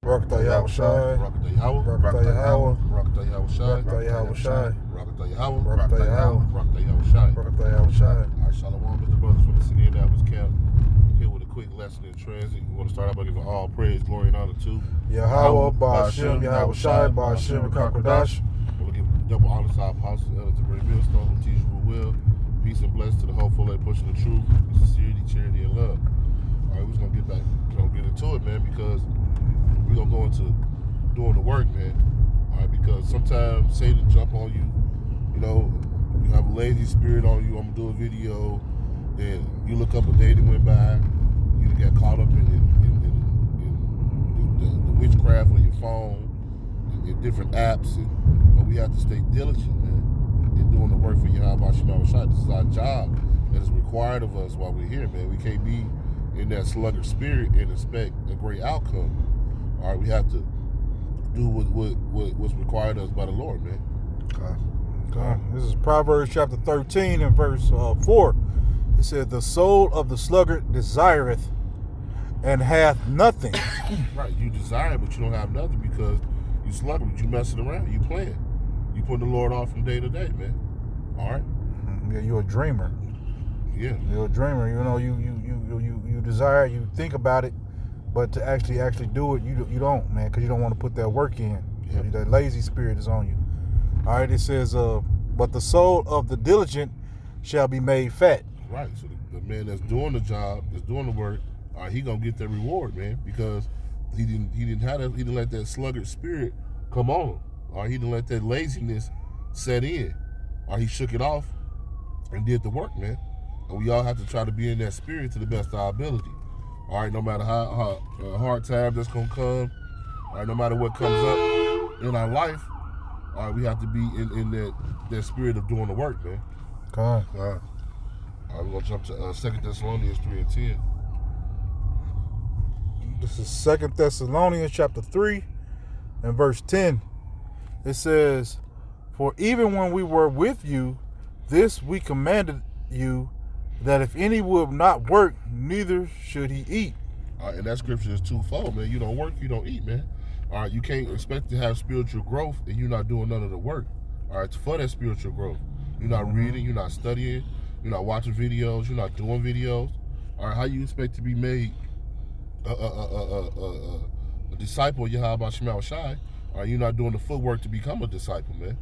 Barakatah Yahweh Shai. Barakatah Yahweh. Barakatah Yahweh. Barakatah Yahweh Shai. Barakatah Yahweh Shai. Barakatah Yahweh. Barakatah Yahweh. Barakatah Yahweh Shai. Barakatah Yahweh Shai. All right, Shalom, Mr. Brothers from the city of Dallas Camp. Here with a quick lesson in transit. We want to start out by giving all praise, glory, and honor to Yahweh, Ba'ashem, Yahweh Shai, Ba'ashem, Kakodash. We'll give double honor to our apostles, elders, and great millstone who teach with will. Peace and blessings to the hopeful that pushing the truth, sincerity, charity, and love. All right, we're just gonna get into it, man, because we're gonna go into doing the work, man. All right, because sometimes Satan jump on you, you know, you have a lazy spirit on you. I'm gonna do a video, then you look up a day that went by, you get caught up in the witchcraft on your phone, in different apps, but we have to stay diligent, man, in doing the work for Yahweh Shai. This is our job that is required of us while we're here, man. We can't be in that sluggard spirit and expect a great outcome. All right, we have to do what's required of us by the Lord, man. Okay. This is Proverbs chapter 13 and verse 4. It said, the soul of the sluggard desireth and hath nothing. Right, you desire, but you don't have nothing because you sluggard, you messing around, you playing. You put the Lord off from day to day, man. All right? Yeah, you're a dreamer. Yeah. You're a dreamer. You know, you desire, you think about it, but to actually do it, you don't, man, because you don't want to put that work in. Yeah. That lazy spirit is on you. All right, it says, but the soul of the diligent shall be made fat. Right, so the man that's doing the job, that's doing the work, all right, he gonna get that reward, man, because he didn't let that sluggard spirit come on him. All right, he didn't let that laziness set in. All right, he shook it off and did the work, man. And we all have to try to be in that spirit to the best of our ability. All right, no matter how hard time that's gonna come, all right, no matter what comes up in our life, all right, we have to be in that spirit of doing the work, man. Okay. All right, we're gonna jump to 2 Thessalonians 3 and 10. This is 2 Thessalonians chapter 3 and verse 10. It says, for even when we were with you, this we commanded you, that if any would not work, neither should he eat. And that scripture is twofold, man. You don't work, you don't eat, man. All right, you can't expect to have spiritual growth and you're not doing none of the work. All right, for that spiritual growth. You're not reading, you're not studying, you're not watching videos, you're not doing videos. All right, how you expect to be made a disciple of Yahweh Shai? All right, you're not doing the footwork to become a disciple, man.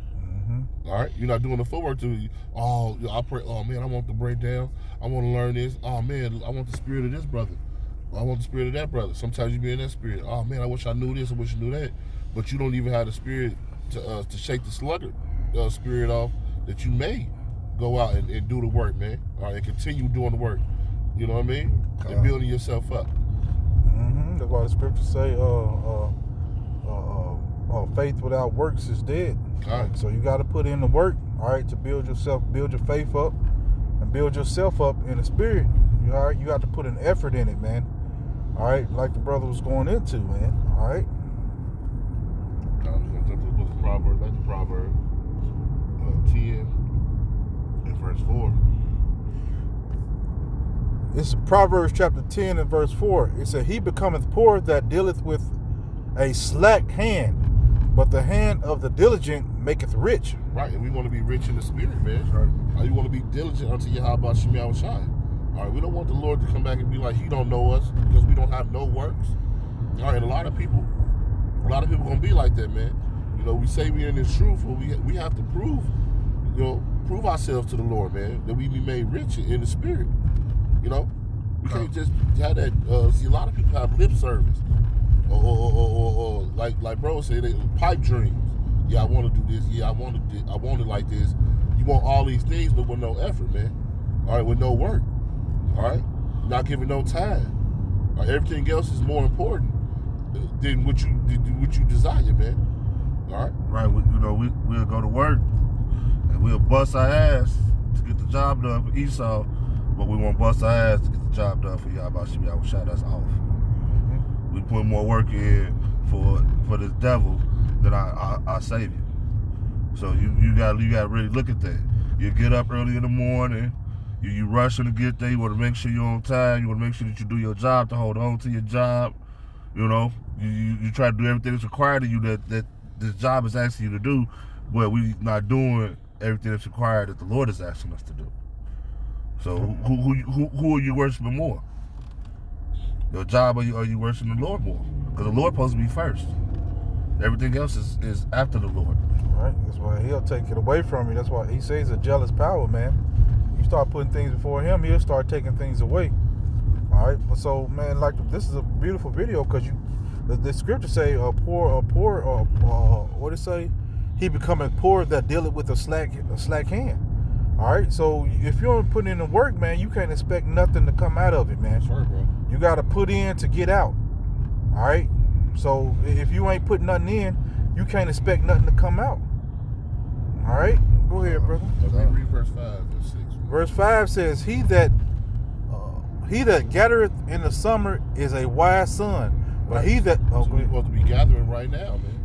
All right, you're not doing the footwork to, I pray, oh man, I want to break down. I want to learn this. Oh man, I want the spirit of this brother. I want the spirit of that brother. Sometimes you be in that spirit. Oh man, I wish I knew this. I wish I knew that. But you don't even have the spirit to shake the sluggard spirit off that you may go out and do the work, man. All right, and continue doing the work. You know what I mean? And building yourself up. That's why the scriptures say, faith without works is dead. All right. So you got to put in the work, all right, to build yourself, build your faith up, and build yourself up in the spirit. All right, you got to put an effort in it, man. All right, like the brother was going into, man. All right. I'm just gonna jump to the book of Proverbs, back to Proverbs 10 and verse 4. This is Proverbs chapter 10 and verse 4. It said, he becometh poor that dealeth with a slack hand, but the hand of the diligent maketh rich. Right, and we want to be rich in the spirit, man. Right. You want to be diligent unto Yahweh Shai. All right, we don't want the Lord to come back and be like, he don't know us because we don't have no works. All right, and a lot of people gonna be like that, man. You know, we say we're in this truth, but we have to prove ourselves to the Lord, man, that we be made rich in the spirit. You know, we can't just have that. See, a lot of people have lip service, or like bro said, they pipe dreams. Yeah, I want to do this. Yeah, I want it like this. You want all these things, but with no effort, man. All right, with no work. All right, not giving no time. All right, everything else is more important than what you desire, man. All right. Right. We'll go to work and we'll bust our ass to get the job done for Esau, but we won't bust our ass to get the job done for Yahweh Shai. That's off. We put more work in for this devil than our Savior. So you got to really look at that. You get up early in the morning. You rushing to get there. You want to make sure you're on time. You want to make sure that you do your job to hold on to your job. You know, you try to do everything that's required of you that this job is asking you to do, but we not doing everything that's required that the Lord is asking us to do. So who are you worshiping more? Your job, or you worshiping the Lord more? Because the Lord supposed to be first. Everything else is after the Lord. Right. That's why he'll take it away from you. That's why he says a jealous power, man. You start putting things before him, he'll start taking things away. All right. So, man, like this is a beautiful video because the scripture say what it say? He becoming poor that dealeth with a slack hand. All right. So if you don't put in the work, man, you can't expect nothing to come out of it, man. That's right, bro. You got to put in to get out. All right. So if you ain't putting nothing in, you can't expect nothing to come out. All right. Go ahead, brother. Let me read verse 5 and 6. Verse 5 says, He that gathereth in the summer is a wise son, but he that So we're supposed to be gathering right now, man.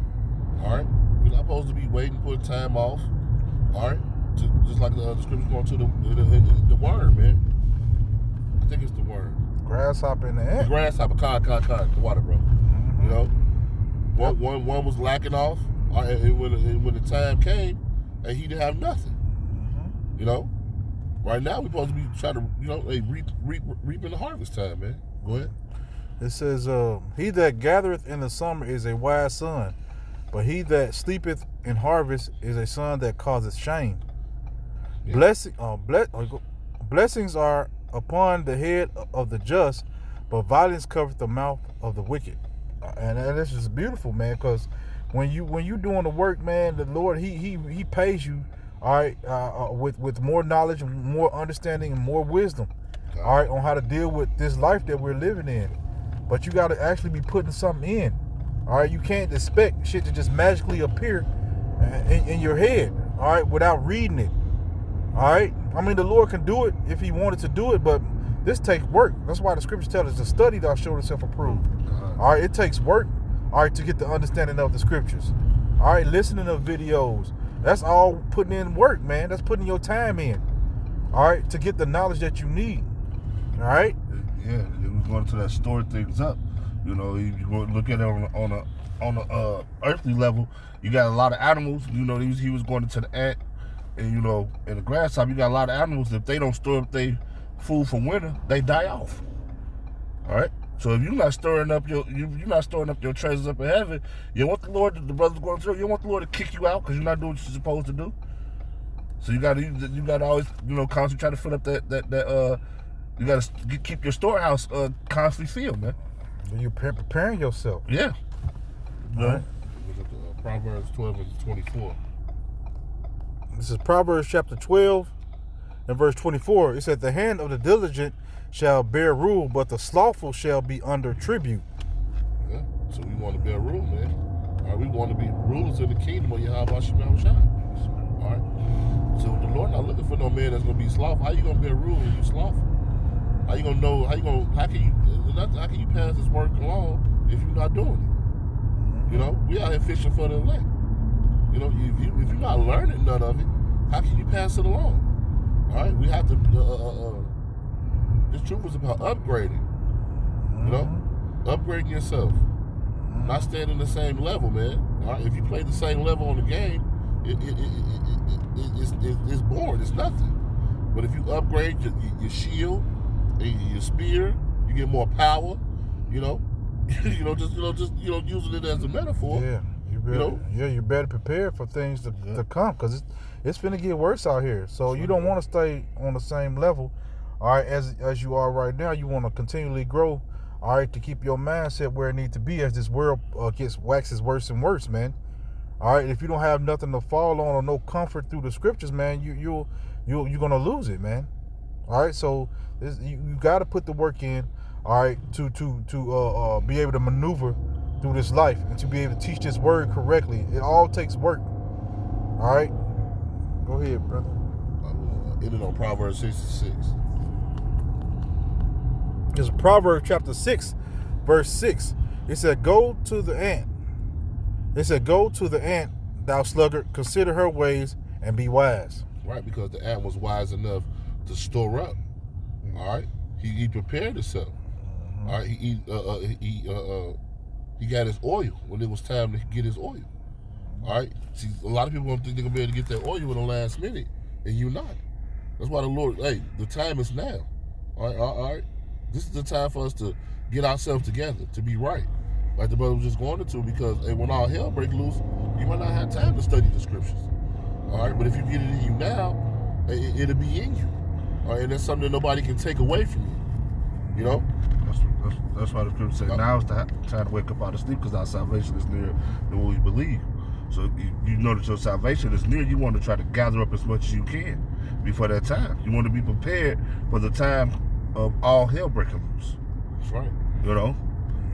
All right, we're not supposed to be waiting for time off. All right, just like the scriptures going to the word, man. I think it's the word. grasshopper in the The ant. grasshopper, the water, bro. Mm-hmm. You know, one was lacking off, and when the time came, and he didn't have nothing. Mm-hmm. You know, right now we're supposed to be trying to, reaping the harvest time, man. Go ahead. It says, He that gathereth in the summer is a wise son, but he that sleepeth in harvest is a son that causeth shame. Yeah. Blessings are upon the head of the just, but violence covereth the mouth of the wicked. And this is beautiful, man, because when you doing the work, man, the Lord he pays you, all right, with more knowledge, more understanding, and more wisdom, all right, on how to deal with this life that we're living in. But you got to actually be putting something in. All right, you can't expect shit to just magically appear in your head, all right, without reading it. All right, I mean, the Lord can do it if he wanted to do it, but this takes work. That's why the scriptures tell us to study thou show thyself approved. All right, it takes work, all right, to get the understanding of the scriptures. All right, listening to videos, that's all putting in work, man. That's putting your time in, all right, to get the knowledge that you need. All right. Yeah, we're going to that store things up. You know, you go look at it on a earthly level. You got a lot of animals. You know, he was going into the ant, and you know, in the grasshopper, you got a lot of animals. If they don't store up their food for winter, they die off. All right. So if you're not storing up your treasures up in heaven, you want the Lord, the brother's going through. You want the Lord to kick you out because you're not doing what you're supposed to do. So you got to always, you know, constantly try to fill up that. You got to keep your storehouse constantly filled, man. You're preparing yourself. Yeah. All right. Proverbs 12 and 24. This is Proverbs chapter 12 and verse 24. It said, The hand of the diligent shall bear rule, but the slothful shall be under tribute. Yeah. So we want to bear rule, man. All right, we want to be rulers in the kingdom of Yahweh Shai. All right. So the Lord not looking for no man that's going to be slothful. How you going to bear rule when you slothful? How you gonna know? How can you pass this work along if you're not doing it? You know, we out here fishing for the elect. You know, if you're not learning none of it, how can you pass it along? All right, we have to. This truth is about upgrading. You know, upgrading yourself, not staying in the same level, man. All right, if you play the same level on the game, it's boring. It's nothing. But if you upgrade your shield, your spear, you get more power, you know. just using it as a metaphor. Yeah, you're better prepared for things to come, because it's finna get worse out here. So you don't want to stay on the same level, all right, as you are right now. You want to continually grow, all right, to keep your mindset where it needs to be as this world waxes worse and worse, man. All right, if you don't have nothing to fall on or no comfort through the scriptures, man, you're gonna lose it, man. All right, so you got to put the work in, all right, to be able to maneuver through this life and to be able to teach this word correctly. It all takes work. All right, go ahead, brother. Ended on Proverbs 66. It's Proverbs chapter 6, verse 6. It said, "Go to the ant." It said, "Go to the ant, thou sluggard. Consider her ways and be wise." Right, because the ant was wise enough to store up. All right, he prepared himself. All right, he he got his oil when it was time to get his oil. All right. See, a lot of people don't think they're gonna be able to get that oil in the last minute, and you're not. That's why the Lord, hey, the time is now. All right. This is the time for us to get ourselves together, to be right. Like the brother was just going into, because hey, when all hell break loose, you might not have time to study the scriptures. All right. But if you get it in you now, it'll be in you. All right. And that's something that nobody can take away from you. You know. That's why the scripture say now is the time to wake up out of sleep, because our salvation is nearer than what we believe. So you know that your salvation is near. You want to try to gather up as much as you can before that time. You want to be prepared for the time of all hell breaking loose. That's right. You know,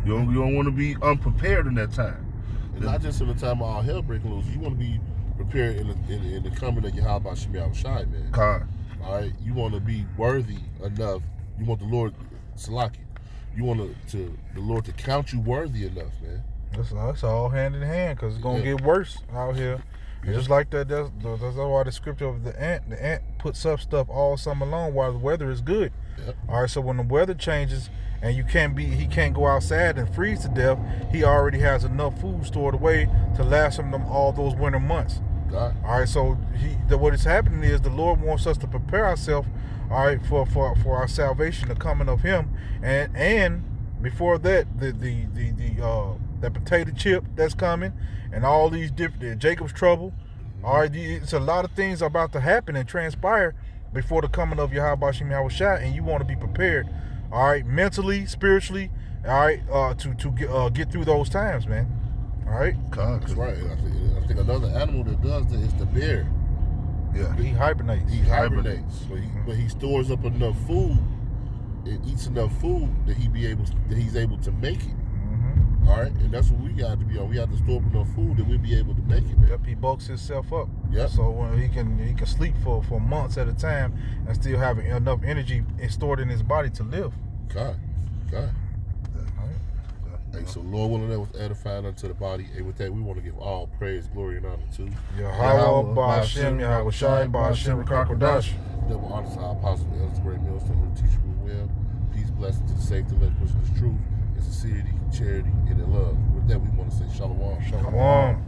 you don't want to be unprepared in that time. And not just in the time of all hell breaking loose. You want to be prepared in the coming of Yahweh Shemi Shai, man. God. All right. You want to be worthy enough. You want the Lord, Salaki. You want the Lord to count you worthy enough, man. That's all hand in hand, because it's gonna get worse out here. And just like that, that's why the scripture of the ant puts up stuff all summer long while the weather is good. Yep. All right, so when the weather changes and he can't go outside and freeze to death, he already has enough food stored away to last him all those winter months. God. All right, so what is happening is the Lord wants us to prepare ourselves, all right, for our salvation, the coming of Him, and before that, that potato chip that's coming, and all these different Jacob's trouble. All right, it's a lot of things about to happen and transpire before the coming of Yahweh Shem Yahushua, and you want to be prepared. All right, mentally, spiritually, all right, to get through those times, man. All right, That's right. I think another animal that does that is the bear. Yeah, he hibernates. He hibernates, but he stores up enough food and eats enough food that he's able to make it. Mm-hmm. All right, and that's what we got to be on. We have to store up enough food that we'll be able to make it, man. Yep, he bulks himself up. Yep. So when he can sleep for months at a time and still have enough energy stored in his body to live. God. Hey, so Lord willing, that was edifying unto the body. And with that, we want to give all praise, glory, and honor to Yahweh, Ba'ashem, Yahweh Shai, Ba'ashem, Rakakodash. Double honor to our apostle, the elders, great millstone, who teach you well. Peace, blessings to the safety, let push this truth, in sincerity, charity, and in love. With that, we want to say shalom. Shalom.